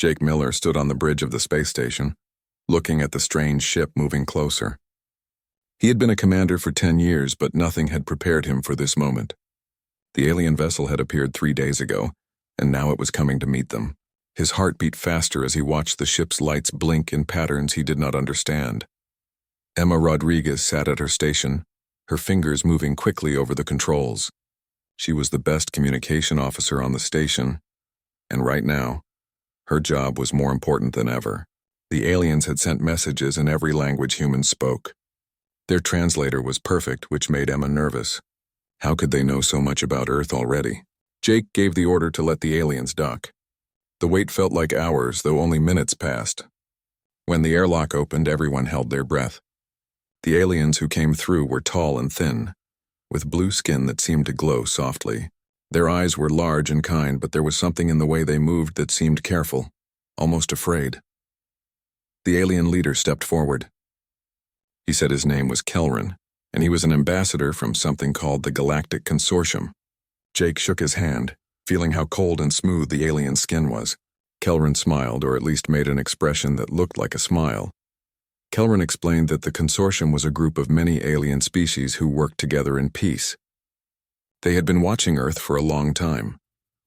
Jake Miller stood on the bridge of the space station, looking at the strange ship moving closer. He had been a commander for 10 years, but nothing had prepared him for this moment. The alien vessel had appeared 3 days ago, and now it was coming to meet them. His heart beat faster as he watched the ship's lights blink in patterns he did not understand. Emma Rodriguez sat at her station, her fingers moving quickly over the controls. She was the best communication officer on the station, and right now, her job was more important than ever. The aliens had sent messages in every language humans spoke. Their translator was perfect, which made Emma nervous. How could they know so much about Earth already? Jake gave the order to let the aliens dock. The wait felt like hours, though only minutes passed. When the airlock opened, everyone held their breath. The aliens who came through were tall and thin, with blue skin that seemed to glow softly. Their eyes were large and kind, but there was something in the way they moved that seemed careful, almost afraid. The alien leader stepped forward. He said his name was Kelrin, and he was an ambassador from something called the Galactic Consortium. Jake shook his hand, feeling how cold and smooth the alien skin was. Kelrin smiled, or at least made an expression that looked like a smile. Kelrin explained that the consortium was a group of many alien species who worked together in peace. They had been watching Earth for a long time,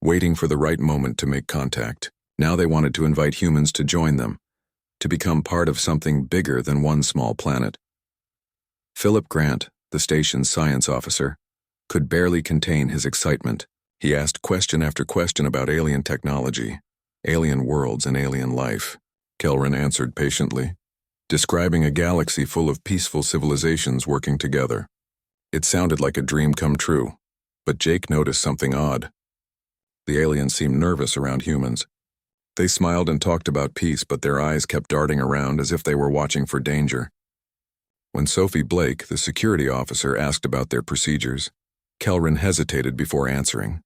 waiting for the right moment to make contact. Now they wanted to invite humans to join them, to become part of something bigger than one small planet. Philip Grant, the station's science officer, could barely contain his excitement. He asked question after question about alien technology, alien worlds, and alien life. Kelrin answered patiently, describing a galaxy full of peaceful civilizations working together. It sounded like a dream come true, but Jake noticed something odd. The aliens seemed nervous around humans. They smiled and talked about peace, but their eyes kept darting around as if they were watching for danger. When Sophie Blake, the security officer, asked about their procedures, Kelrin hesitated before answering.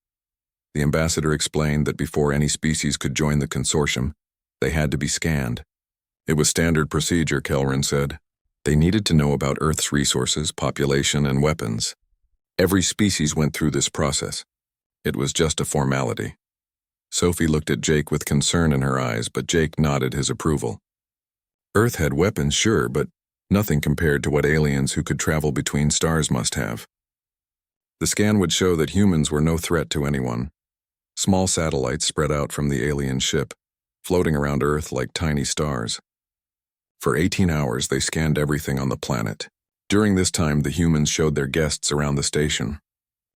The ambassador explained that before any species could join the consortium, they had to be scanned. It was standard procedure, Kelrin said. They needed to know about Earth's resources, population, and weapons. Every species went through this process. It was just a formality. Sophie looked at Jake with concern in her eyes, but Jake nodded his approval. Earth had weapons, sure, but nothing compared to what aliens who could travel between stars must have. The scan would show that humans were no threat to anyone. Small satellites spread out from the alien ship, floating around Earth like tiny stars. For 18 hours, they scanned everything on the planet. During this time, the humans showed their guests around the station.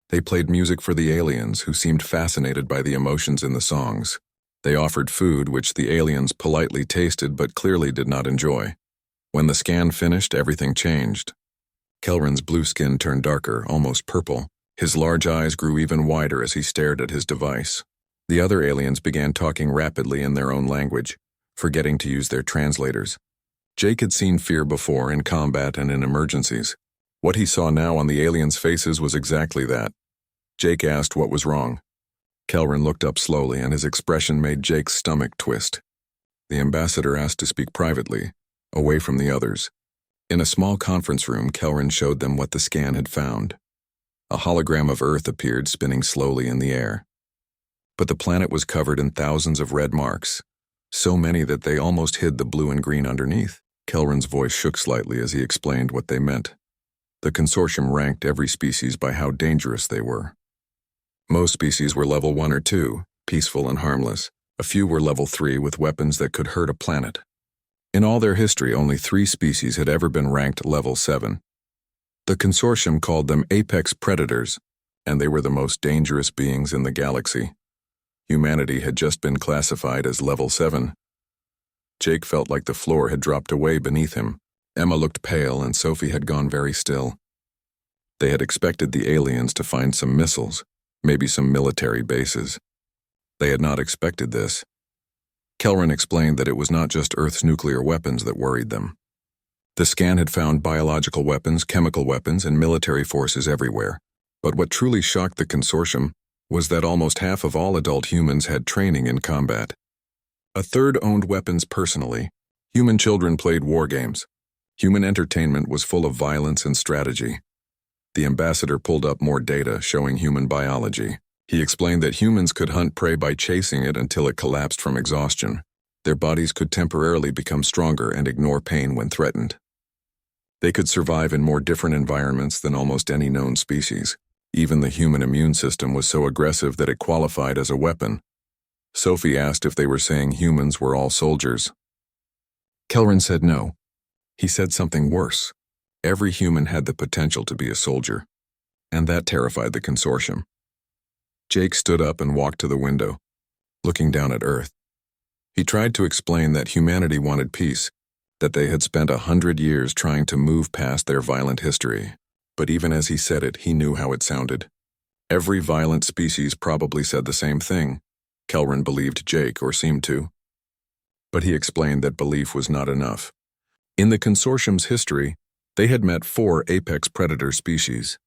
They played music for the aliens, who seemed fascinated by the emotions in the songs. They offered food, which the aliens politely tasted but clearly did not enjoy. When the scan finished, everything changed. Kelrin's blue skin turned darker, almost purple. His large eyes grew even wider as he stared at his device. The other aliens began talking rapidly in their own language, forgetting to use their translators. Jake had seen fear before in combat and in emergencies. What he saw now on the aliens' faces was exactly that. Jake asked what was wrong. Kelrin looked up slowly, and his expression made Jake's stomach twist. The ambassador asked to speak privately, away from the others. In a small conference room, Kelrin showed them what the scan had found. A hologram of Earth appeared, spinning slowly in the air. But the planet was covered in thousands of red marks, so many that they almost hid the blue and green underneath. Kelrin's voice shook slightly as he explained what they meant. The consortium ranked every species by how dangerous they were. Most species were level 1 or 2, peaceful and harmless. A few were level 3 with weapons that could hurt a planet. In all their history, only 3 species had ever been ranked level 7. The consortium called them apex predators, and they were the most dangerous beings in the galaxy. Humanity had just been classified as level 7. Jake felt like the floor had dropped away beneath him. Emma looked pale, and Sophie had gone very still. They had expected the aliens to find some missiles, maybe some military bases. They had not expected this. Kelrin explained that it was not just Earth's nuclear weapons that worried them. The scan had found biological weapons, chemical weapons, and military forces everywhere. But what truly shocked the consortium was that almost half of all adult humans had training in combat. A third owned weapons personally. Human children played war games. Human entertainment was full of violence and strategy. The ambassador pulled up more data showing human biology. He explained that humans could hunt prey by chasing it until it collapsed from exhaustion. Their bodies could temporarily become stronger and ignore pain when threatened. They could survive in more different environments than almost any known species. Even the human immune system was so aggressive that it qualified as a weapon. Sophie asked if they were saying humans were all soldiers. Kelrin said no. He said something worse. Every human had the potential to be a soldier, and that terrified the consortium. Jake stood up and walked to the window, looking down at Earth. He tried to explain that humanity wanted peace, that they had spent 100 years trying to move past their violent history. But even as he said it, he knew how it sounded. Every violent species probably said the same thing. Kelrin believed Jake, or seemed to. But he explained that belief was not enough. In the consortium's history, they had met 4 apex predator species.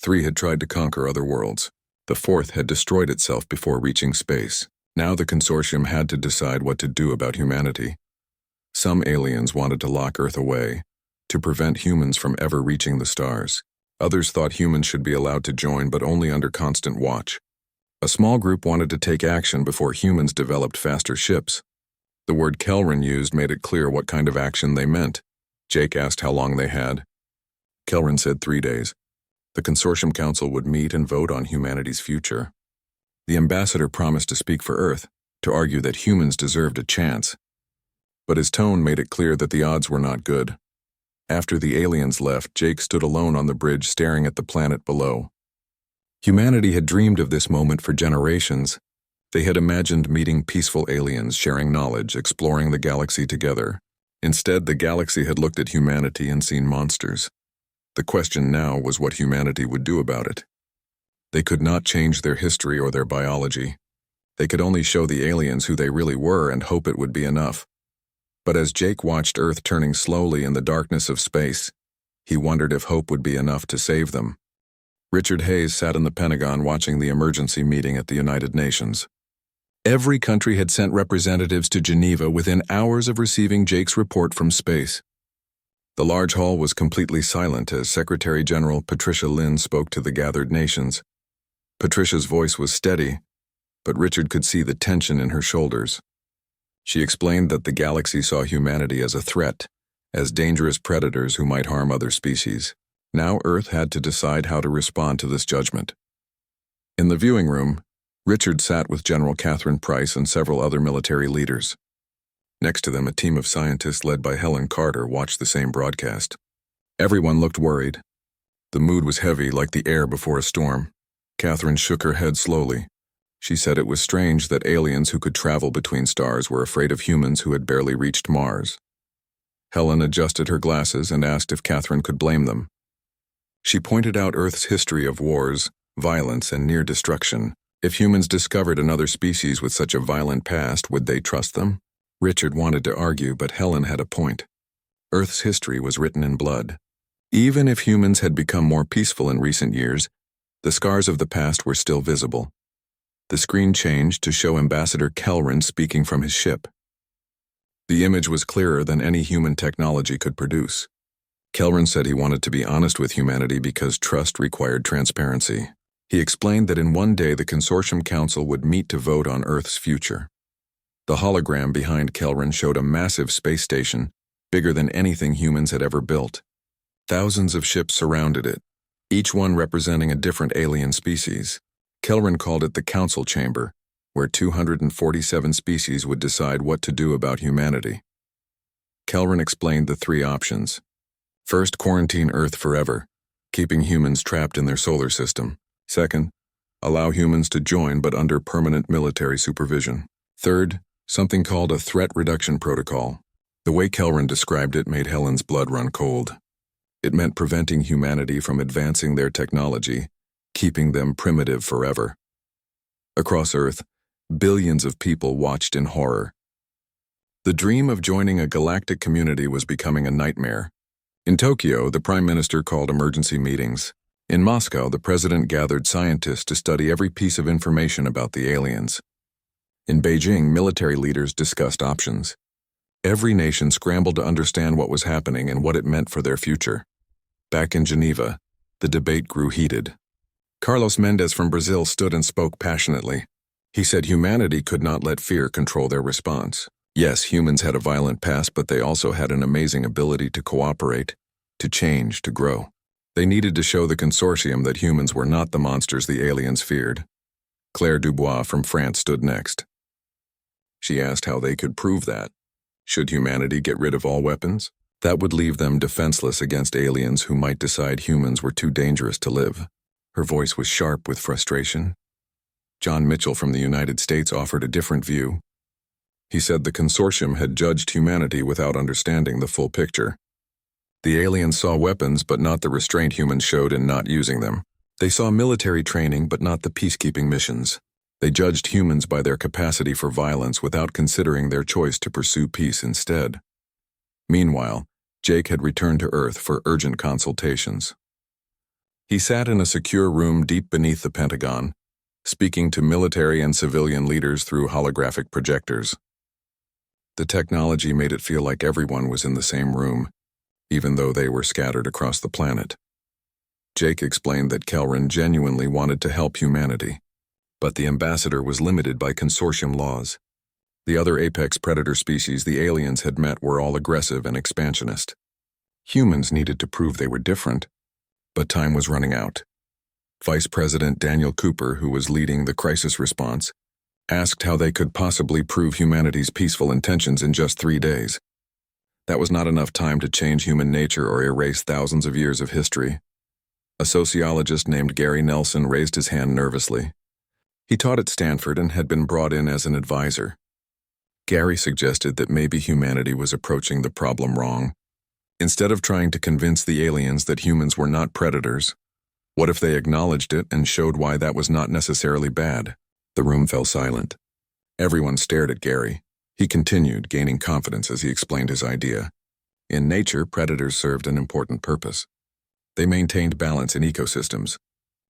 3 had tried to conquer other worlds. The 4th had destroyed itself before reaching space. Now the consortium had to decide what to do about humanity. Some aliens wanted to lock Earth away, to prevent humans from ever reaching the stars. Others thought humans should be allowed to join, but only under constant watch. A small group wanted to take action before humans developed faster ships. The word Kelrin used made it clear what kind of action they meant. Jake asked how long they had. Kelrin said 3 days. The Consortium Council would meet and vote on humanity's future. The ambassador promised to speak for Earth, to argue that humans deserved a chance. But his tone made it clear that the odds were not good. After the aliens left, Jake stood alone on the bridge staring at the planet below. Humanity had dreamed of this moment for generations. They had imagined meeting peaceful aliens, sharing knowledge, exploring the galaxy together. Instead, the galaxy had looked at humanity and seen monsters. The question now was what humanity would do about it. They could not change their history or their biology. They could only show the aliens who they really were and hope it would be enough. But as Jake watched Earth turning slowly in the darkness of space, he wondered if hope would be enough to save them. Richard Hayes sat in the Pentagon watching the emergency meeting at the United Nations. Every country had sent representatives to Geneva within hours of receiving Jake's report from space. The large hall was completely silent as Secretary General Patricia Lynn spoke to the gathered nations. Patricia's voice was steady, but Richard could see the tension in her shoulders. She explained that the galaxy saw humanity as a threat, as dangerous predators who might harm other species. Now Earth had to decide how to respond to this judgment. In the viewing room, Richard sat with General Catherine Price and several other military leaders. Next to them, a team of scientists led by Helen Carter watched the same broadcast. Everyone looked worried. The mood was heavy, like the air before a storm. Catherine shook her head slowly. She said it was strange that aliens who could travel between stars were afraid of humans who had barely reached Mars. Helen adjusted her glasses and asked if Catherine could blame them. She pointed out Earth's history of wars, violence, and near destruction. If humans discovered another species with such a violent past, would they trust them? Richard wanted to argue, but Helen had a point. Earth's history was written in blood. Even if humans had become more peaceful in recent years, the scars of the past were still visible. The screen changed to show Ambassador Kelrin speaking from his ship. The image was clearer than any human technology could produce. Kelrin said he wanted to be honest with humanity because trust required transparency. He explained that in one day the Consortium Council would meet to vote on Earth's future. The hologram behind Kelrin showed a massive space station, bigger than anything humans had ever built. Thousands of ships surrounded it, each one representing a different alien species. Kelrin called it the Council Chamber, where 247 species would decide what to do about humanity. Kelrin explained the 3 options. First, quarantine Earth forever, keeping humans trapped in their solar system. Second, allow humans to join but under permanent military supervision. Third, something called a threat reduction protocol. The way Kelrin described it made Helen's blood run cold. It meant preventing humanity from advancing their technology, keeping them primitive forever. Across Earth, billions of people watched in horror. The dream of joining a galactic community was becoming a nightmare. In Tokyo, the Prime Minister called emergency meetings. In Moscow, the President gathered scientists to study every piece of information about the aliens. In Beijing, military leaders discussed options. Every nation scrambled to understand what was happening and what it meant for their future. Back in Geneva, the debate grew heated. Carlos Mendes from Brazil stood and spoke passionately. He said humanity could not let fear control their response. Yes, humans had a violent past, but they also had an amazing ability to cooperate, to change, to grow. They needed to show the consortium that humans were not the monsters the aliens feared. Claire Dubois from France stood next. She asked how they could prove that. Should humanity get rid of all weapons? That would leave them defenseless against aliens who might decide humans were too dangerous to live. Her voice was sharp with frustration. John Mitchell from the United States offered a different view. He said the consortium had judged humanity without understanding the full picture. The aliens saw weapons but not the restraint humans showed in not using them. They saw military training but not the peacekeeping missions. They judged humans by their capacity for violence without considering their choice to pursue peace instead. Meanwhile, Jake had returned to Earth for urgent consultations. He sat in a secure room deep beneath the Pentagon, speaking to military and civilian leaders through holographic projectors. The technology made it feel like everyone was in the same room, even though they were scattered across the planet. Jake explained that Kelrin genuinely wanted to help humanity, but the ambassador was limited by consortium laws. The other apex predator species the aliens had met were all aggressive and expansionist. Humans needed to prove they were different, but time was running out. Vice President Daniel Cooper, who was leading the crisis response, asked how they could possibly prove humanity's peaceful intentions in just 3 days. That was not enough time to change human nature or erase thousands of years of history. A sociologist named Gary Nelson raised his hand nervously. He taught at Stanford and had been brought in as an advisor. Gary suggested that maybe humanity was approaching the problem wrong. Instead of trying to convince the aliens that humans were not predators, what if they acknowledged it and showed why that was not necessarily bad? The room fell silent. Everyone stared at Gary. He continued, gaining confidence as he explained his idea. In nature, predators served an important purpose. They maintained balance in ecosystems.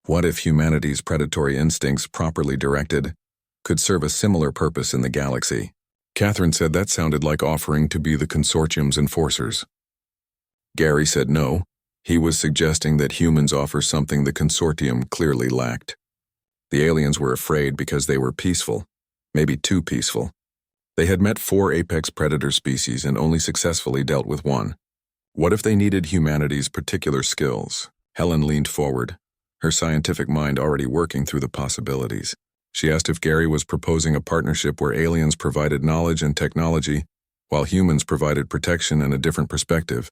What if humanity's predatory instincts, properly directed, could serve a similar purpose in the galaxy? Catherine said that sounded like offering to be the consortium's enforcers. Gary said no. He was suggesting that humans offer something the consortium clearly lacked. The aliens were afraid because they were peaceful, maybe too peaceful. They had met 4 apex predator species and only successfully dealt with 1. What if they needed humanity's particular skills? Helen leaned forward, her scientific mind already working through the possibilities. She asked if Gary was proposing a partnership where aliens provided knowledge and technology, while humans provided protection and a different perspective.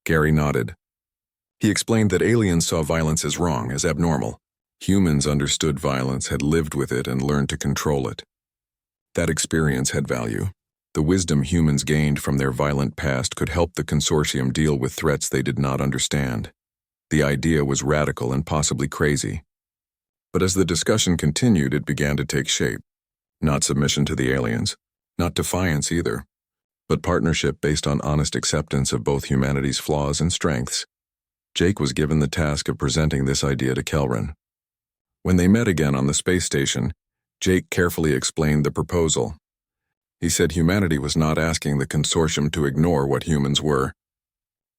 Gary nodded. He explained that aliens saw violence as wrong, as abnormal. Humans understood violence, had lived with it, and learned to control it. That experience had value. The wisdom humans gained from their violent past could help the consortium deal with threats they did not understand. The idea was radical and possibly crazy. But as the discussion continued, it began to take shape. Not submission to the aliens, not defiance either, but partnership based on honest acceptance of both humanity's flaws and strengths. Jake was given the task of presenting this idea to Kelrin. When they met again on the space station, Jake carefully explained the proposal. He said humanity was not asking the consortium to ignore what humans were.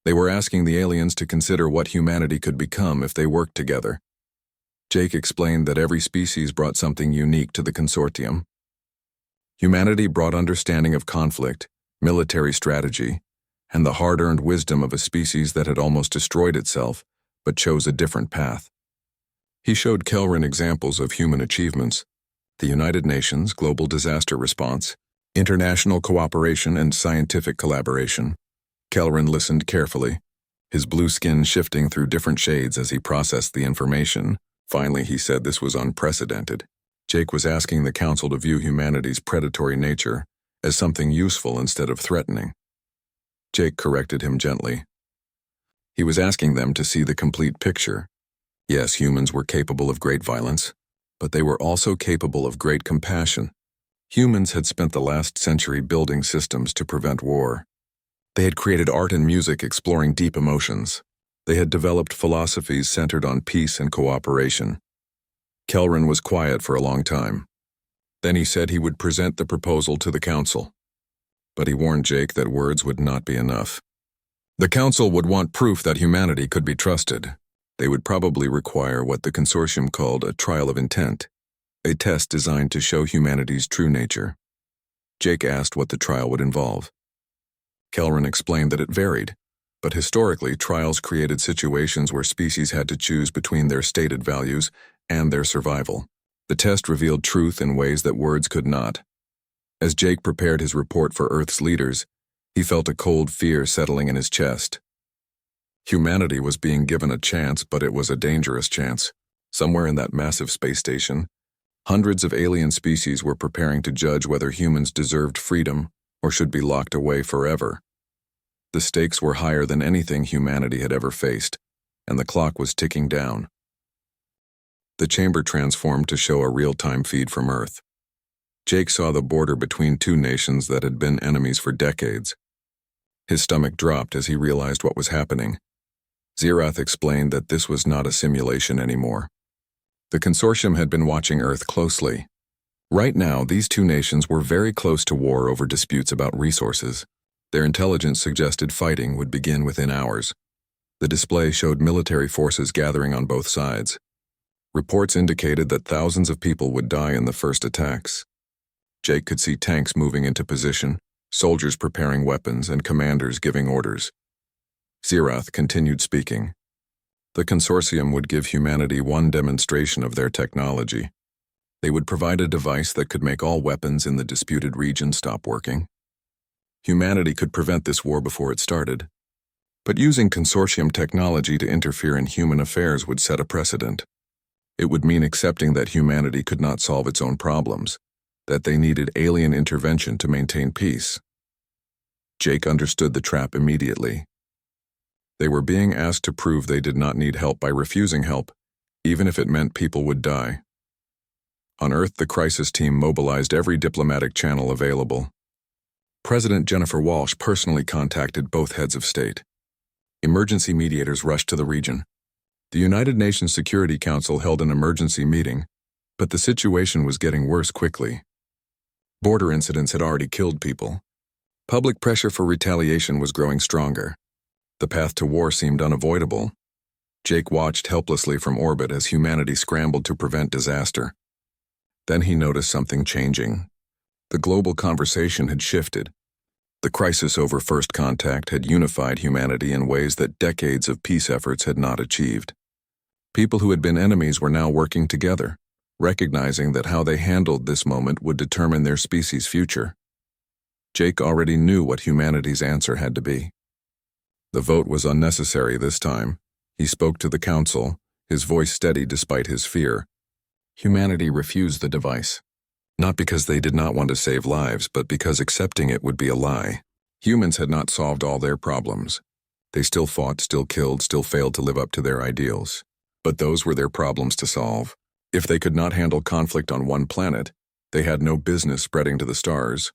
They were asking the aliens to consider what humanity could become if they worked together. Jake explained that every species brought something unique to the consortium. Humanity brought understanding of conflict, military strategy, and the hard-earned wisdom of a species that had almost destroyed itself, but chose a different path. He showed Kelrin examples of human achievements: the United Nations Global Disaster Response, international cooperation, and scientific collaboration. Kelrin listened carefully, his blue skin shifting through different shades as he processed the information. Finally, he said this was unprecedented. Jake was asking the Council to view humanity's predatory nature as something useful instead of threatening. Jake corrected him gently. He was asking them to see the complete picture. Yes, humans were capable of great violence, but they were also capable of great compassion. Humans had spent the last century building systems to prevent war. They had created art and music exploring deep emotions. They had developed philosophies centered on peace and cooperation. Kelrin was quiet for a long time. Then he said he would present the proposal to the Council. But he warned Jake that words would not be enough. The Council would want proof that humanity could be trusted. They would probably require what the consortium called a trial of intent, a test designed to show humanity's true nature. Jake asked what the trial would involve. Kelran explained that it varied, but historically, trials created situations where species had to choose between their stated values and their survival. The test revealed truth in ways that words could not. As Jake prepared his report for Earth's leaders, he felt a cold fear settling in his chest. Humanity was being given a chance, but it was a dangerous chance. Somewhere in that massive space station, hundreds of alien species were preparing to judge whether humans deserved freedom or should be locked away forever. The stakes were higher than anything humanity had ever faced, and the clock was ticking down. The chamber transformed to show a real-time feed from Earth. Jake saw the border between two nations that had been enemies for decades. His stomach dropped as he realized what was happening. Xerath explained that this was not a simulation anymore. The consortium had been watching Earth closely. Right now, these two nations were very close to war over disputes about resources. Their intelligence suggested fighting would begin within hours. The display showed military forces gathering on both sides. Reports indicated that thousands of people would die in the first attacks. Jake could see tanks moving into position, soldiers preparing weapons, and commanders giving orders. Xerath continued speaking. The consortium would give humanity one demonstration of their technology. They would provide a device that could make all weapons in the disputed region stop working. Humanity could prevent this war before it started. But using consortium technology to interfere in human affairs would set a precedent. It would mean accepting that humanity could not solve its own problems, that they needed alien intervention to maintain peace. Jake understood the trap immediately. They were being asked to prove they did not need help by refusing help, even if it meant people would die. On Earth, the crisis team mobilized every diplomatic channel available. President Jennifer Walsh personally contacted both heads of state. Emergency mediators rushed to the region. The United Nations Security Council held an emergency meeting, but the situation was getting worse quickly. Border incidents had already killed people. Public pressure for retaliation was growing stronger. The path to war seemed unavoidable. Jake watched helplessly from orbit as humanity scrambled to prevent disaster. Then he noticed something changing. The global conversation had shifted. The crisis over first contact had unified humanity in ways that decades of peace efforts had not achieved. People who had been enemies were now working together, recognizing that how they handled this moment would determine their species' future. Jake already knew what humanity's answer had to be. The vote was unnecessary this time. He spoke to the council, his voice steady despite his fear. Humanity refused the device. Not because they did not want to save lives, but because accepting it would be a lie. Humans had not solved all their problems. They still fought, still killed, still failed to live up to their ideals. But those were their problems to solve. If they could not handle conflict on one planet, they had no business spreading to the stars.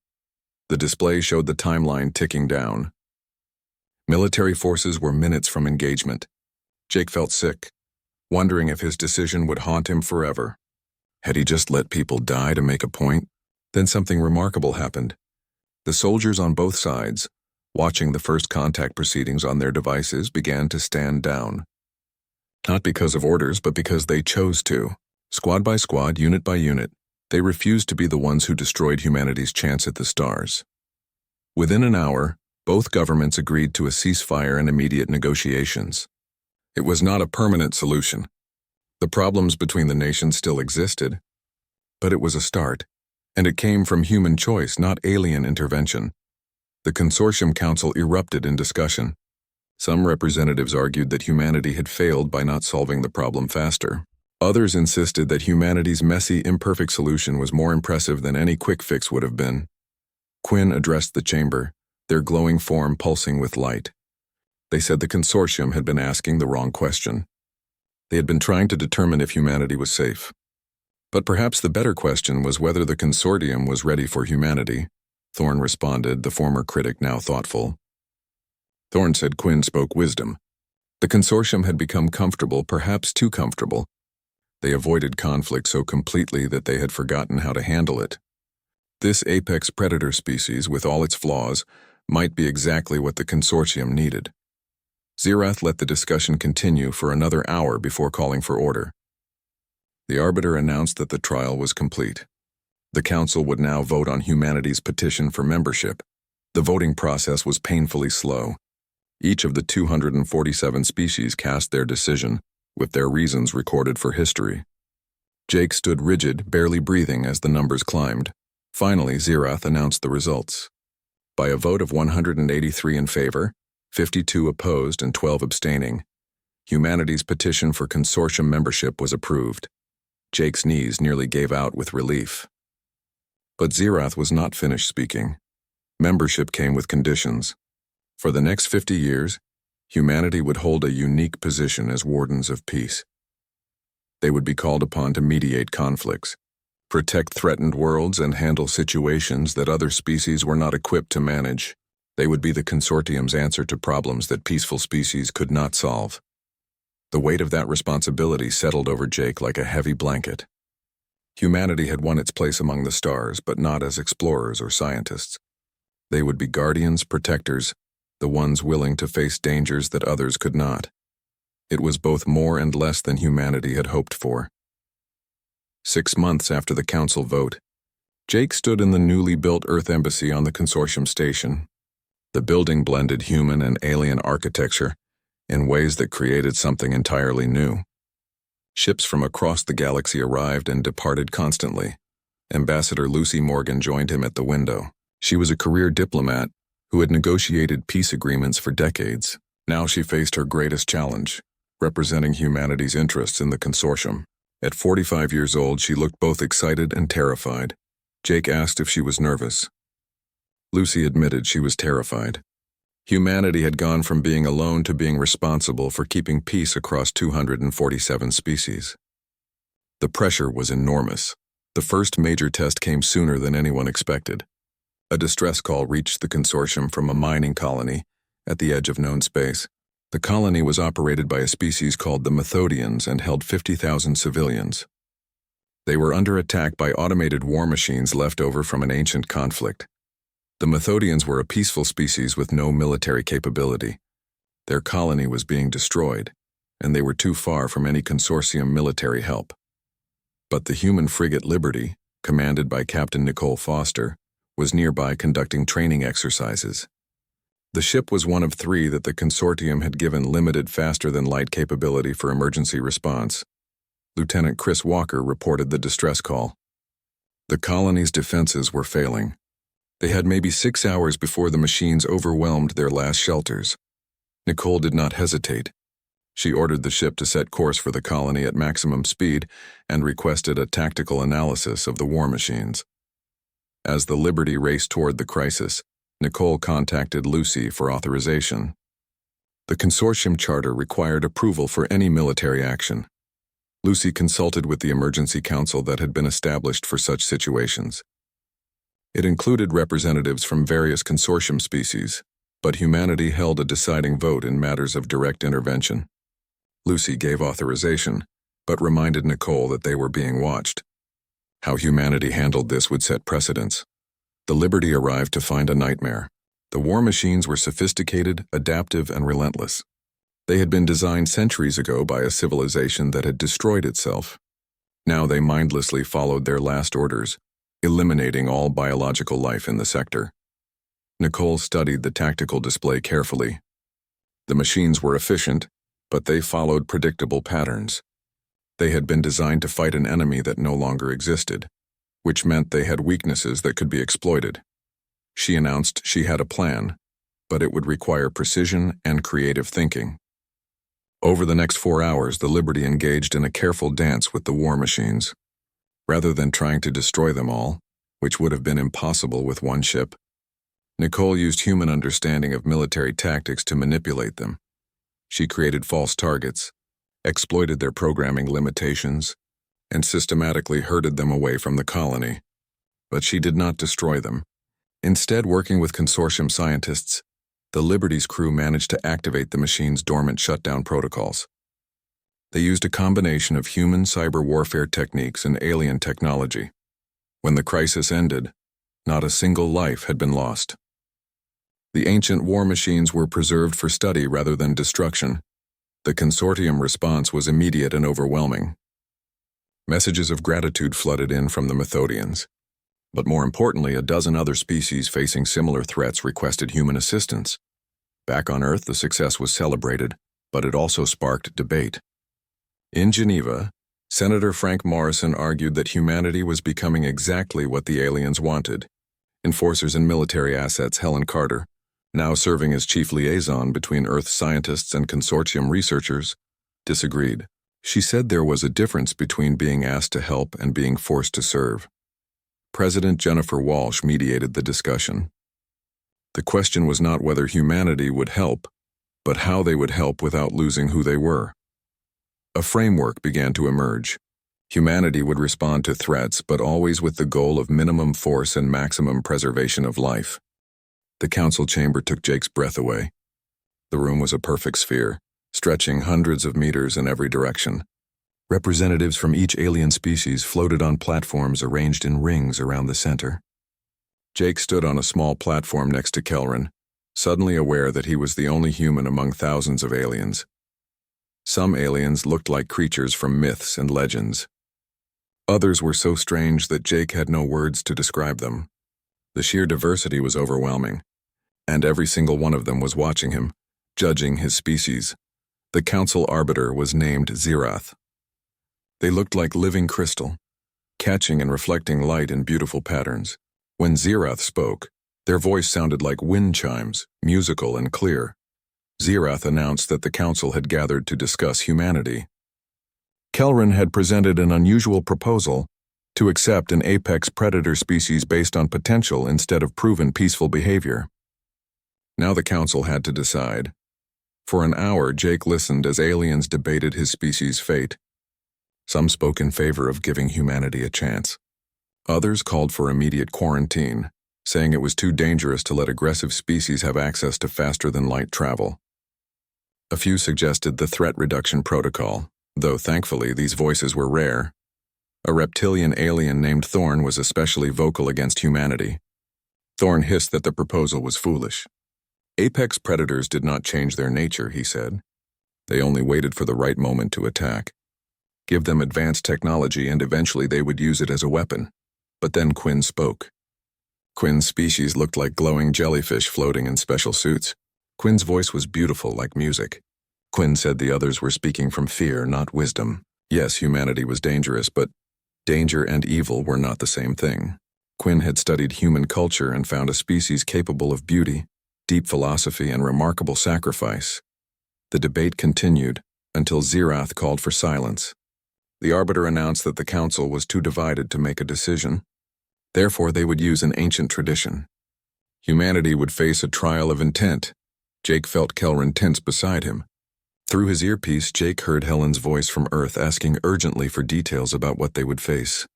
The display showed the timeline ticking down. Military forces were minutes from engagement. Jake felt sick, wondering if his decision would haunt him forever. Had he just let people die to make a point? Then something remarkable happened. The soldiers on both sides, watching the first contact proceedings on their devices, began to stand down. Not because of orders, but because they chose to. Squad by squad, unit by unit, they refused to be the ones who destroyed humanity's chance at the stars. Within an hour, both governments agreed to a ceasefire and immediate negotiations. It was not a permanent solution. The problems between the nations still existed, but it was a start, and it came from human choice, not alien intervention. The Consortium Council erupted in discussion. Some representatives argued that humanity had failed by not solving the problem faster. Others insisted that humanity's messy, imperfect solution was more impressive than any quick fix would have been. Quinn addressed the chamber, their glowing form pulsing with light. They said the consortium had been asking the wrong question. They had been trying to determine if humanity was safe. But perhaps the better question was whether the consortium was ready for humanity. Thorne responded, the former critic now thoughtful. Thorne said Quinn spoke wisdom. The consortium had become comfortable, perhaps too comfortable. They avoided conflict so completely that they had forgotten how to handle it. This apex predator species, with all its flaws, might be exactly what the consortium needed. Xerath let the discussion continue for another hour before calling for order. The arbiter announced that the trial was complete. The Council would now vote on humanity's petition for membership. The voting process was painfully slow. Each of the 247 species cast their decision, with their reasons recorded for history. Jake stood rigid, barely breathing as the numbers climbed. Finally, Xerath announced the results. By a vote of 183 in favor, 52 opposed, and 12 abstaining, humanity's petition for consortium membership was approved. Jake's knees nearly gave out with relief. But Xerath was not finished speaking. Membership came with conditions. For the next 50 years, humanity would hold a unique position as wardens of peace. They would be called upon to mediate conflicts, protect threatened worlds, and handle situations that other species were not equipped to manage. They would be the consortium's answer to problems that peaceful species could not solve. The weight of that responsibility settled over Jake like a heavy blanket. Humanity had won its place among the stars, but not as explorers or scientists. They would be guardians, protectors, the ones willing to face dangers that others could not. It was both more and less than humanity had hoped for. 6 months after the Council vote, Jake stood in the newly built Earth Embassy on the Consortium station. The building blended human and alien architecture in ways that created something entirely new. Ships from across the galaxy arrived and departed constantly. Ambassador Lucy Morgan joined him at the window. She was a career diplomat who had negotiated peace agreements for decades. Now she faced her greatest challenge, representing humanity's interests in the consortium. At 45 years old, she looked both excited and terrified. Jake asked if she was nervous. Lucy admitted she was terrified. Humanity had gone from being alone to being responsible for keeping peace across 247 species. The pressure was enormous. The first major test came sooner than anyone expected. A distress call reached the consortium from a mining colony at the edge of known space. The colony was operated by a species called the Methodians and held 50,000 civilians. They were under attack by automated war machines left over from an ancient conflict. The Methodians were a peaceful species with no military capability. Their colony was being destroyed, and they were too far from any consortium military help. But the human frigate Liberty, commanded by Captain Nicole Foster, was nearby conducting training exercises. The ship was one of 3 that the consortium had given limited faster-than-light capability for emergency response. Lieutenant Chris Walker reported the distress call. The colony's defenses were failing. They had maybe 6 hours before the machines overwhelmed their last shelters. Nicole did not hesitate. She ordered the ship to set course for the colony at maximum speed and requested a tactical analysis of the war machines. As the Liberty raced toward the crisis, Nicole contacted Lucy for authorization. The consortium charter required approval for any military action. Lucy consulted with the emergency council that had been established for such situations. It included representatives from various consortium species, but humanity held a deciding vote in matters of direct intervention. Lucy gave authorization, but reminded Nicole that they were being watched. How humanity handled this would set precedents. The Liberty arrived to find a nightmare. The war machines were sophisticated, adaptive, and relentless. They had been designed centuries ago by a civilization that had destroyed itself. Now they mindlessly followed their last orders, eliminating all biological life in the sector. Nicole studied the tactical display carefully. The machines were efficient, but they followed predictable patterns. They had been designed to fight an enemy that no longer existed, which meant they had weaknesses that could be exploited. She announced she had a plan, but it would require precision and creative thinking. Over the next 4 hours, the Liberty engaged in a careful dance with the war machines. Rather than trying to destroy them all, which would have been impossible with one ship, Nicole used human understanding of military tactics to manipulate them. She created false targets, exploited their programming limitations, and systematically herded them away from the colony. But she did not destroy them. Instead, working with consortium scientists, the Liberty's crew managed to activate the machine's dormant shutdown protocols. They used a combination of human cyber warfare techniques and alien technology. When the crisis ended, not a single life had been lost. The ancient war machines were preserved for study rather than destruction. The consortium response was immediate and overwhelming. Messages of gratitude flooded in from the Methodians. But more importantly, a dozen other species facing similar threats requested human assistance. Back on Earth, the success was celebrated, but it also sparked debate. In Geneva, Senator Frank Morrison argued that humanity was becoming exactly what the aliens wanted. Enforcers and military assets Helen Carter, now serving as chief liaison between Earth scientists and consortium researchers, disagreed. She said there was a difference between being asked to help and being forced to serve. President Jennifer Walsh mediated the discussion. The question was not whether humanity would help, but how they would help without losing who they were. A framework began to emerge. Humanity would respond to threats, but always with the goal of minimum force and maximum preservation of life. The council chamber took Jake's breath away. The room was a perfect sphere, stretching hundreds of meters in every direction. Representatives from each alien species floated on platforms arranged in rings around the center. Jake stood on a small platform next to Kelrin, suddenly aware that he was the only human among thousands of aliens. Some aliens looked like creatures from myths and legends. Others were so strange that Jake had no words to describe them. The sheer diversity was overwhelming, and every single one of them was watching him, judging his species. The council arbiter was named Zirath. They looked like living crystal, catching and reflecting light in beautiful patterns. When Zirath spoke, their voice sounded like wind chimes, musical and clear. Zirath announced that the council had gathered to discuss humanity. Kelrin had presented an unusual proposal to accept an apex predator species based on potential instead of proven peaceful behavior. Now the council had to decide. For an hour, Jake listened as aliens debated his species' fate. Some spoke in favor of giving humanity a chance. Others called for immediate quarantine, saying it was too dangerous to let aggressive species have access to faster-than-light travel. A few suggested the threat reduction protocol, though thankfully these voices were rare. A reptilian alien named Thorn was especially vocal against humanity. Thorn hissed that the proposal was foolish. Apex predators did not change their nature, he said. They only waited for the right moment to attack. Give them advanced technology and eventually they would use it as a weapon. But then Quinn spoke. Quinn's species looked like glowing jellyfish floating in special suits. Quinn's voice was beautiful like music. Quinn said the others were speaking from fear, not wisdom. Yes, humanity was dangerous, but danger and evil were not the same thing. Quinn had studied human culture and found a species capable of beauty, deep philosophy, and remarkable sacrifice. The debate continued until Zirath called for silence. The arbiter announced that the council was too divided to make a decision. Therefore, they would use an ancient tradition. Humanity would face a trial of intent. Jake felt Kelrin tense beside him. Through his earpiece, Jake heard Helen's voice from Earth asking urgently for details about what they would face.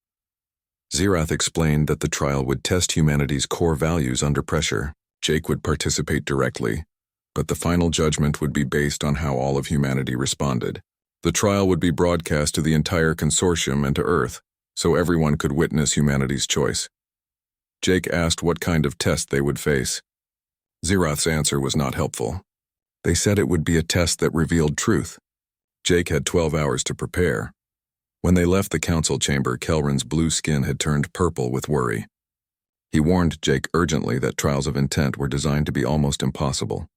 Zirath explained that the trial would test humanity's core values under pressure. Jake would participate directly, but the final judgment would be based on how all of humanity responded. The trial would be broadcast to the entire consortium and to Earth, so everyone could witness humanity's choice. Jake asked what kind of test they would face. Zirath's answer was not helpful. They said it would be a test that revealed truth. Jake had 12 hours to prepare. When they left the council chamber, Kelrin's blue skin had turned purple with worry. He warned Jake urgently that trials of intent were designed to be almost impossible.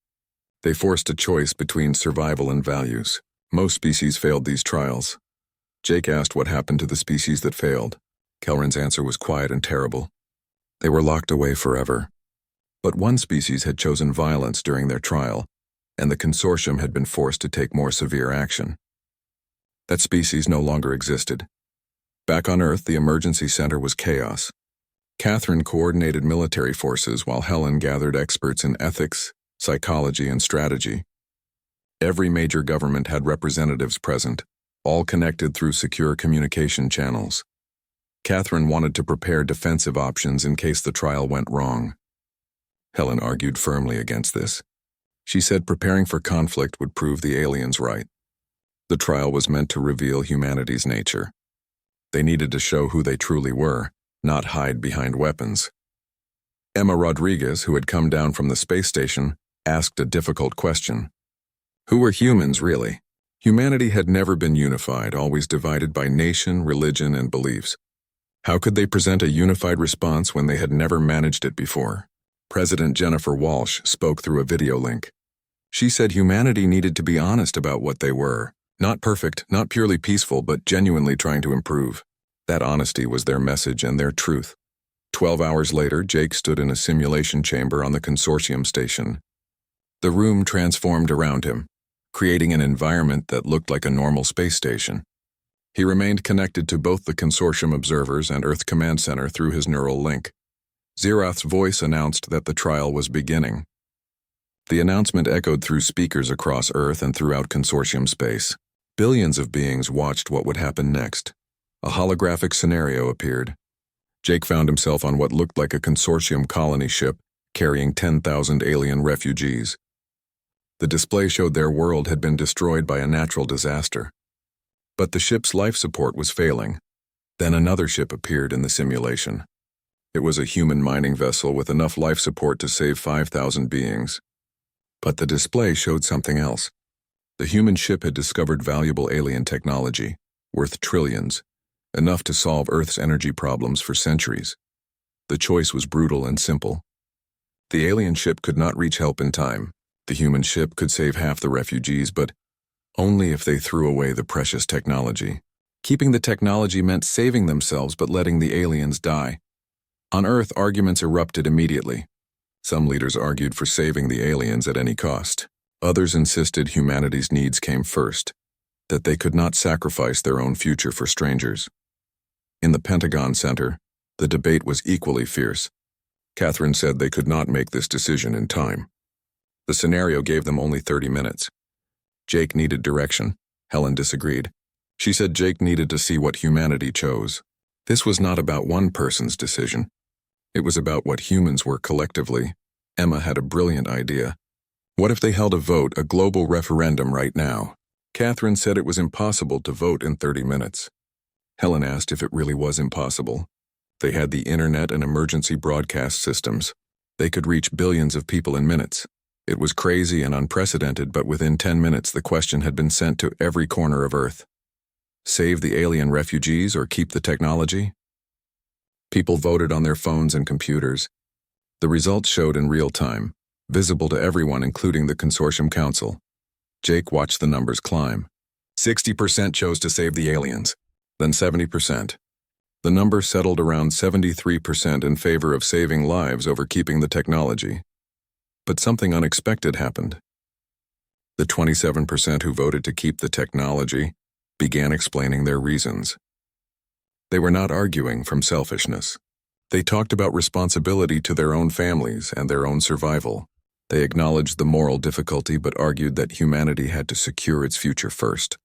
They forced a choice between survival and values. Most species failed these trials. Jake asked what happened to the species that failed. Kelrin's answer was quiet and terrible. They were locked away forever. But one species had chosen violence during their trial, and the consortium had been forced to take more severe action. That species no longer existed. Back on Earth, the emergency center was chaos. Catherine coordinated military forces while Helen gathered experts in ethics, psychology, and strategy. Every major government had representatives present, all connected through secure communication channels. Catherine wanted to prepare defensive options in case the trial went wrong. Helen argued firmly against this. She said preparing for conflict would prove the aliens right. The trial was meant to reveal humanity's nature. They needed to show who they truly were, not hide behind weapons. Emma Rodriguez, who had come down from the space station, asked a difficult question. Who were humans, really? Humanity had never been unified, always divided by nation, religion, and beliefs. How could they present a unified response when they had never managed it before? President Jennifer Walsh spoke through a video link. She said humanity needed to be honest about what they were. Not perfect, not purely peaceful, but genuinely trying to improve. That honesty was their message and their truth. 12 hours later, Jake stood in a simulation chamber on the consortium station. The room transformed around him, creating an environment that looked like a normal space station. He remained connected to both the consortium observers and Earth Command Center through his neural link. Xerath's voice announced that the trial was beginning. The announcement echoed through speakers across Earth and throughout consortium space. Billions of beings watched what would happen next. A holographic scenario appeared. Jake found himself on what looked like a consortium colony ship carrying 10,000 alien refugees. The display showed their world had been destroyed by a natural disaster. But the ship's life support was failing. Then another ship appeared in the simulation. It was a human mining vessel with enough life support to save 5,000 beings. But the display showed something else. The human ship had discovered valuable alien technology, worth trillions, enough to solve Earth's energy problems for centuries. The choice was brutal and simple. The alien ship could not reach help in time. The human ship could save half the refugees, but only if they threw away the precious technology. Keeping the technology meant saving themselves but letting the aliens die. On Earth, arguments erupted immediately. Some leaders argued for saving the aliens at any cost. Others insisted humanity's needs came first, that they could not sacrifice their own future for strangers. In the Pentagon Center, the debate was equally fierce. Catherine said they could not make this decision in time. The scenario gave them only 30 minutes. Jake needed direction. Helen disagreed. She said Jake needed to see what humanity chose. This was not about one person's decision. It was about what humans were collectively. Emma had a brilliant idea. What if they held a vote, a global referendum right now? Catherine said it was impossible to vote in 30 minutes. Helen asked if it really was impossible. They had the internet and emergency broadcast systems. They could reach billions of people in minutes. It was crazy and unprecedented, but within 10 minutes the question had been sent to every corner of Earth. Save the alien refugees or keep the technology? People voted on their phones and computers. The results showed in real time, visible to everyone including the Consortium Council. Jake watched the numbers climb. 60% chose to save the aliens, then 70%. The number settled around 73% in favor of saving lives over keeping the technology. But something unexpected happened. The 27% who voted to keep the technology began explaining their reasons. They were not arguing from selfishness. They talked about responsibility to their own families and their own survival. They acknowledged the moral difficulty but argued that humanity had to secure its future first.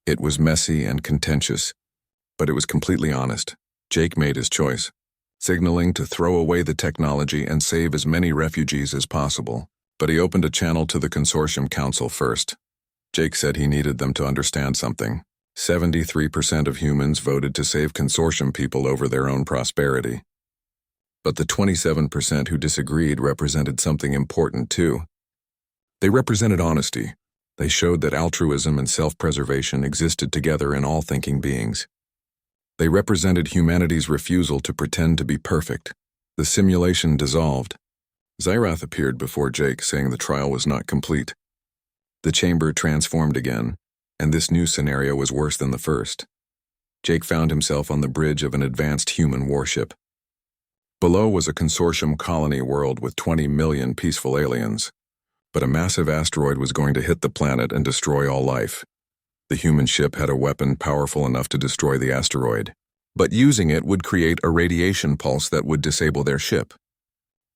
It was messy and contentious, but it was completely honest. Jake made his choice, signaling to throw away the technology and save as many refugees as possible. But he opened a channel to the Consortium Council first. Jake said he needed them to understand something. 73% of humans voted to save consortium people over their own prosperity. But the 27% who disagreed represented something important too. They represented honesty. They showed that altruism and self-preservation existed together in all thinking beings. They represented humanity's refusal to pretend to be perfect. The simulation dissolved. Xerath appeared before Jake, saying the trial was not complete. The chamber transformed again, and this new scenario was worse than the first. Jake found himself on the bridge of an advanced human warship. Below was a consortium colony world with 20 million peaceful aliens. But a massive asteroid was going to hit the planet and destroy all life. The human ship had a weapon powerful enough to destroy the asteroid, but using it would create a radiation pulse that would disable their ship.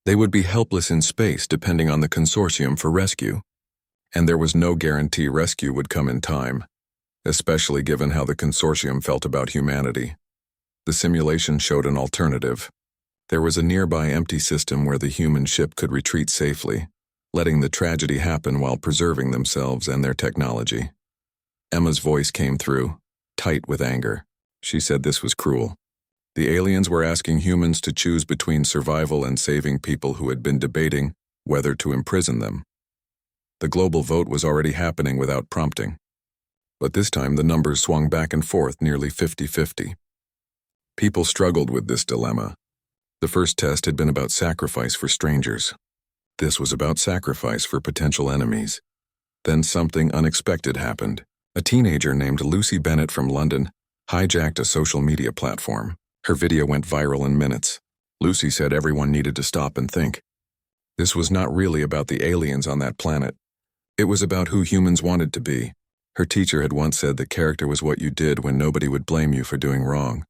They would be helpless in space depending on the consortium for rescue, and there was no guarantee rescue would come in time, especially given how the consortium felt about humanity. The simulation showed an alternative. There was a nearby empty system where the human ship could retreat safely, letting the tragedy happen while preserving themselves and their technology. Emma's voice came through, tight with anger. She said this was cruel. The aliens were asking humans to choose between survival and saving people who had been debating whether to imprison them. The global vote was already happening without prompting. But this time the numbers swung back and forth nearly 50-50. People struggled with this dilemma. The first test had been about sacrifice for strangers. This was about sacrifice for potential enemies. Then something unexpected happened. A teenager named Lucy Bennett from London hijacked a social media platform. Her video went viral in minutes. Lucy said everyone needed to stop and think. This was not really about the aliens on that planet. It was about who humans wanted to be. Her teacher had once said that character was what you did when nobody would blame you for doing wrong.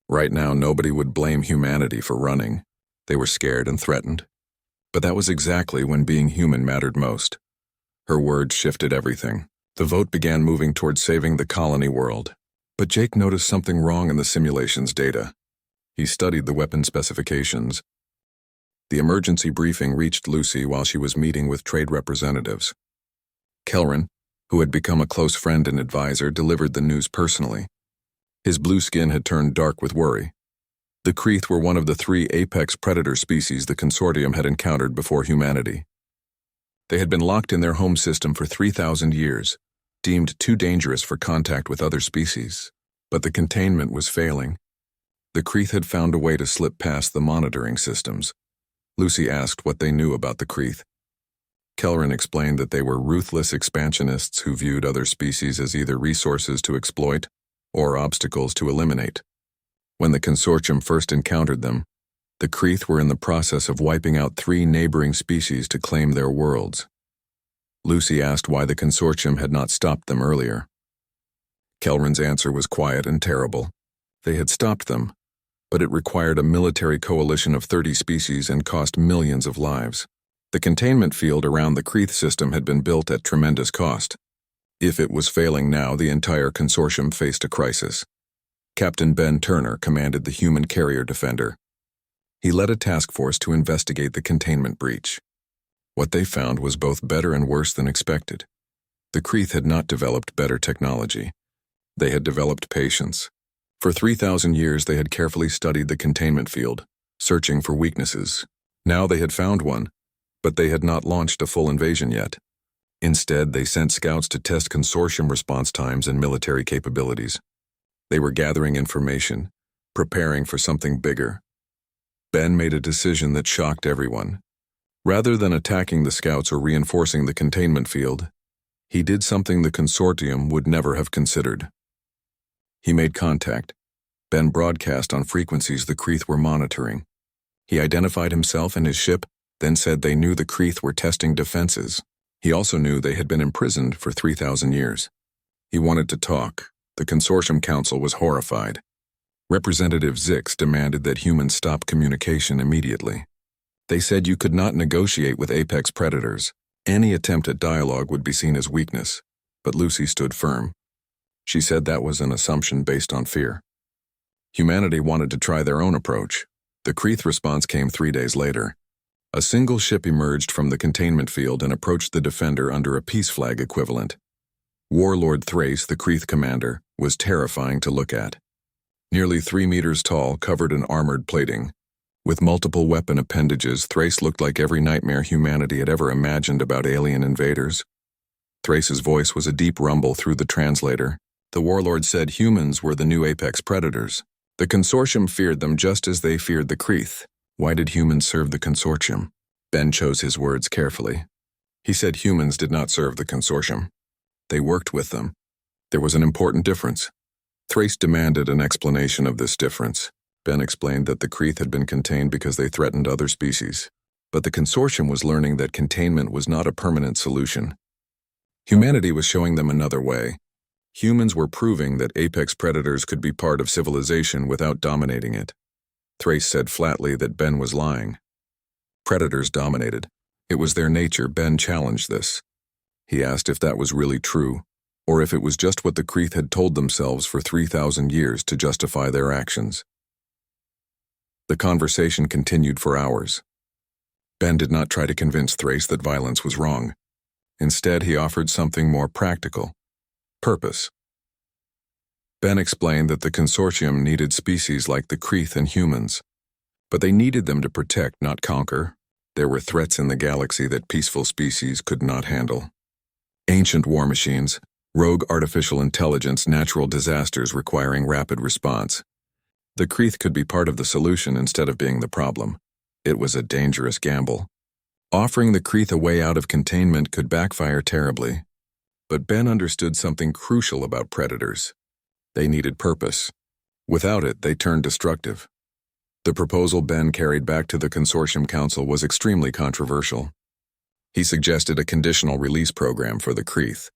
Right now, nobody would blame humanity for running. They were scared and threatened. But that was exactly when being human mattered most. Her words shifted everything. The vote began moving towards saving the colony world. But Jake noticed something wrong in the simulation's data. He studied the weapon specifications. The emergency briefing reached Lucy while she was meeting with trade representatives. Kelrin, who had become a close friend and advisor, delivered the news personally. His blue skin had turned dark with worry. The Kreeth were one of the 3 apex predator species the consortium had encountered before humanity. They had been locked in their home system for 3,000 years, deemed too dangerous for contact with other species. But the containment was failing. The Kreeth had found a way to slip past the monitoring systems. Lucy asked what they knew about the Kreeth. Kelrin explained that they were ruthless expansionists who viewed other species as either resources to exploit or obstacles to eliminate. When the consortium first encountered them, the Kreeth were in the process of wiping out 3 neighboring species to claim their worlds. Lucy asked why the consortium had not stopped them earlier. Kelrin's answer was quiet and terrible. They had stopped them, but it required a military coalition of 30 species and cost millions of lives. The containment field around the Kreeth system had been built at tremendous cost. If it was failing now, the entire consortium faced a crisis. Captain Ben Turner commanded the Human Carrier Defender. He led a task force to investigate the containment breach. What they found was both better and worse than expected. The Kreeth had not developed better technology. They had developed patience. For 3,000 years they had carefully studied the containment field, searching for weaknesses. Now they had found one, but they had not launched a full invasion yet. Instead, they sent scouts to test consortium response times and military capabilities. They were gathering information, preparing for something bigger. Ben made a decision that shocked everyone. Rather than attacking the scouts or reinforcing the containment field, he did something the consortium would never have considered. He made contact. Ben broadcast on frequencies the Kreeth were monitoring. He identified himself and his ship, then said they knew the Kreeth were testing defenses. He also knew they had been imprisoned for 3,000 years. He wanted to talk. The Consortium Council was horrified. Representative Zix demanded that humans stop communication immediately. They said you could not negotiate with apex predators. Any attempt at dialogue would be seen as weakness, but Lucy stood firm. She said that was an assumption based on fear. Humanity wanted to try their own approach. The Kreeth response came 3 days later. A single ship emerged from the containment field and approached the Defender under a peace flag equivalent. Warlord Thrace, the Kreeth commander, was terrifying to look at. Nearly 3 meters tall, covered in armored plating. With multiple weapon appendages, Thrace looked like every nightmare humanity had ever imagined about alien invaders. Thrace's voice was a deep rumble through the translator. The warlord said humans were the new apex predators. The consortium feared them just as they feared the Kreeth. Why did humans serve the consortium? Ben chose his words carefully. He said humans did not serve the consortium. They worked with them. There was an important difference. Thrace demanded an explanation of this difference. Ben explained that the Kreeth had been contained because they threatened other species. But the consortium was learning that containment was not a permanent solution. Humanity was showing them another way. Humans were proving that apex predators could be part of civilization without dominating it. Thrace said flatly that Ben was lying. Predators dominated. It was their nature. Ben challenged this. He asked if that was really true, or if it was just what the Kreeth had told themselves for 3,000 years to justify their actions. The conversation continued for hours. Ben did not try to convince Thrace that violence was wrong. Instead, he offered something more practical. Purpose. Ben explained that the consortium needed species like the Kreeth and humans, but they needed them to protect, not conquer. There were threats in the galaxy that peaceful species could not handle. Ancient war machines, rogue artificial intelligence, natural disasters requiring rapid response. The Kreeth could be part of the solution instead of being the problem. It was a dangerous gamble. Offering the Kreeth a way out of containment could backfire terribly. But Ben understood something crucial about predators. They needed purpose. Without it, they turned destructive. The proposal Ben carried back to the Consortium Council was extremely controversial. He suggested a conditional release program for the Kreeth.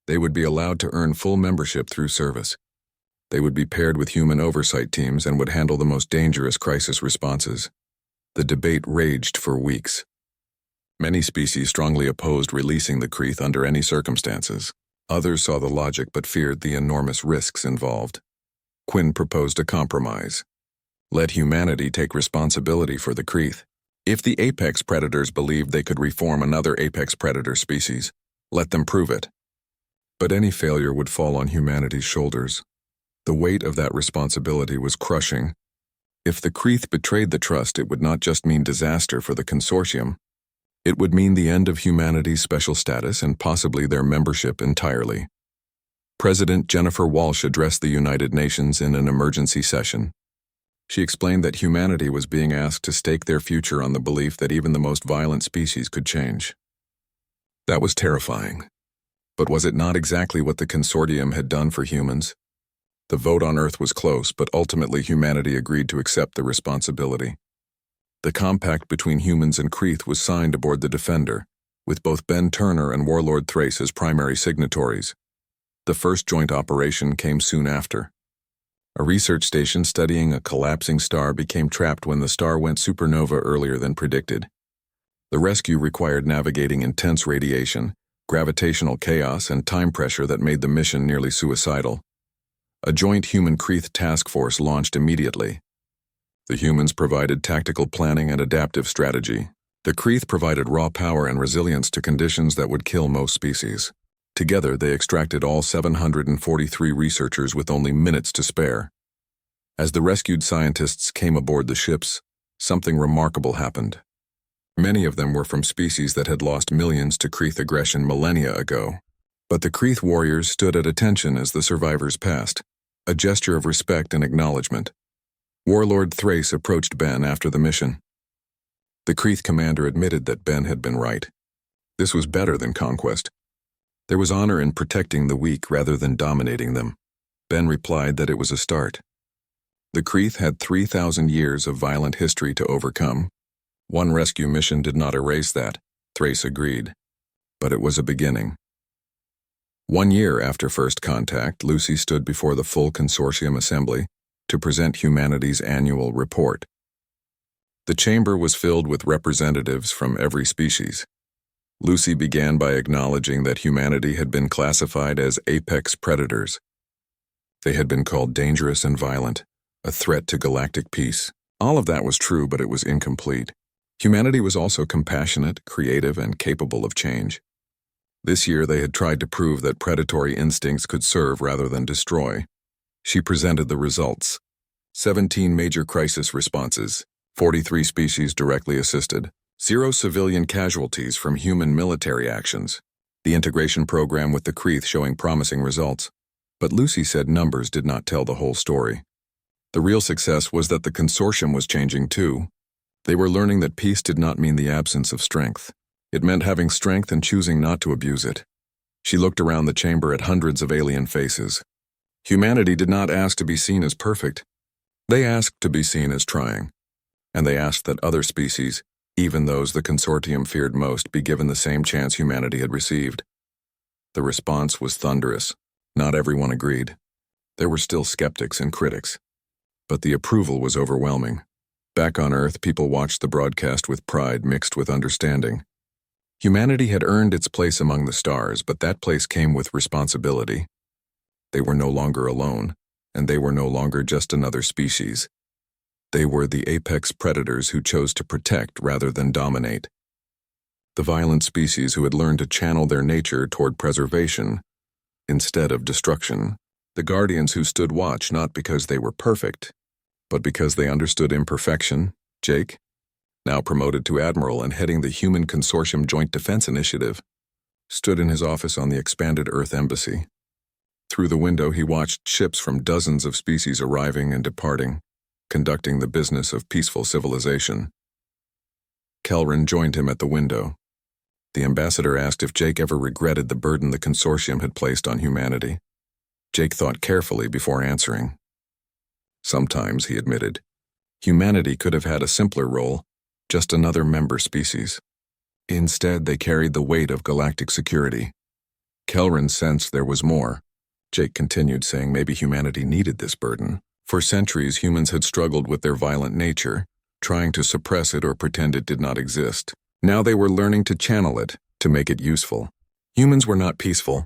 They would be allowed to earn full membership through service. They would be paired with human oversight teams and would handle the most dangerous crisis responses. The debate raged for weeks. Many species strongly opposed releasing the Kreeth under any circumstances. Others saw the logic but feared the enormous risks involved. Quinn proposed a compromise. Let humanity take responsibility for the Kreeth. If the apex predators believed they could reform another apex predator species, let them prove it. But any failure would fall on humanity's shoulders. The weight of that responsibility was crushing. If the Kreeth betrayed the trust, it would not just mean disaster for the consortium. It would mean the end of humanity's special status and possibly their membership entirely. President Jennifer Walsh addressed the United Nations in an emergency session. She explained that humanity was being asked to stake their future on the belief that even the most violent species could change. That was terrifying. But was it not exactly what the consortium had done for humans? The vote on Earth was close, but ultimately humanity agreed to accept the responsibility. The compact between humans and Kreeth was signed aboard the Defender, with both Ben Turner and Warlord Thrace as primary signatories. The first joint operation came soon after. A research station studying a collapsing star became trapped when the star went supernova earlier than predicted. The rescue required navigating intense radiation, gravitational chaos, and time pressure that made the mission nearly suicidal. A joint human-Kreeth task force launched immediately. The humans provided tactical planning and adaptive strategy. The Kreeth provided raw power and resilience to conditions that would kill most species. Together, they extracted all 743 researchers with only minutes to spare. As the rescued scientists came aboard the ships, something remarkable happened. Many of them were from species that had lost millions to Kreeth aggression millennia ago. But the Kreeth warriors stood at attention as the survivors passed, a gesture of respect and acknowledgement. Warlord Thrace approached Ben after the mission. The Kreeth commander admitted that Ben had been right. This was better than conquest. There was honor in protecting the weak rather than dominating them. Ben replied that it was a start. The Kreeth had 3,000 years of violent history to overcome. One rescue mission did not erase that, Thrace agreed. But it was a beginning. 1 year after first contact, Lucy stood before the full consortium assembly to present humanity's annual report. The chamber was filled with representatives from every species. Lucy began by acknowledging that humanity had been classified as apex predators. They had been called dangerous and violent, a threat to galactic peace. All of that was true, but it was incomplete. Humanity was also compassionate, creative, and capable of change. This year they had tried to prove that predatory instincts could serve rather than destroy. She presented the results. 17 major crisis responses, 43 species directly assisted, 0 civilian casualties from human military actions, the integration program with the Kreeth showing promising results. But Lucy said numbers did not tell the whole story. The real success was that the consortium was changing too. They were learning that peace did not mean the absence of strength. It meant having strength and choosing not to abuse it. She looked around the chamber at hundreds of alien faces. Humanity did not ask to be seen as perfect. They asked to be seen as trying. And they asked that other species, even those the consortium feared most, be given the same chance humanity had received. The response was thunderous. Not everyone agreed. There were still skeptics and critics. But the approval was overwhelming. Back on Earth, people watched the broadcast with pride mixed with understanding. Humanity had earned its place among the stars, but that place came with responsibility. They were no longer alone, and they were no longer just another species. They were the apex predators who chose to protect rather than dominate. The violent species who had learned to channel their nature toward preservation instead of destruction. The guardians who stood watch not because they were perfect, but because they understood imperfection. Jake, now promoted to admiral and heading the Human Consortium Joint Defense Initiative, stood in his office on the expanded Earth Embassy. Through the window he watched ships from dozens of species arriving and departing. conducting the business of peaceful civilization. Kelrin joined him at the window. The ambassador asked if Jake ever regretted the burden the consortium had placed on humanity. Jake thought carefully before answering. Sometimes, he admitted, humanity could have had a simpler role, just another member species. Instead, they carried the weight of galactic security. Kelrin sensed there was more. Jake continued, saying maybe humanity needed this burden. For centuries, humans had struggled with their violent nature, trying to suppress it or pretend it did not exist. Now they were learning to channel it, to make it useful. Humans were not peaceful,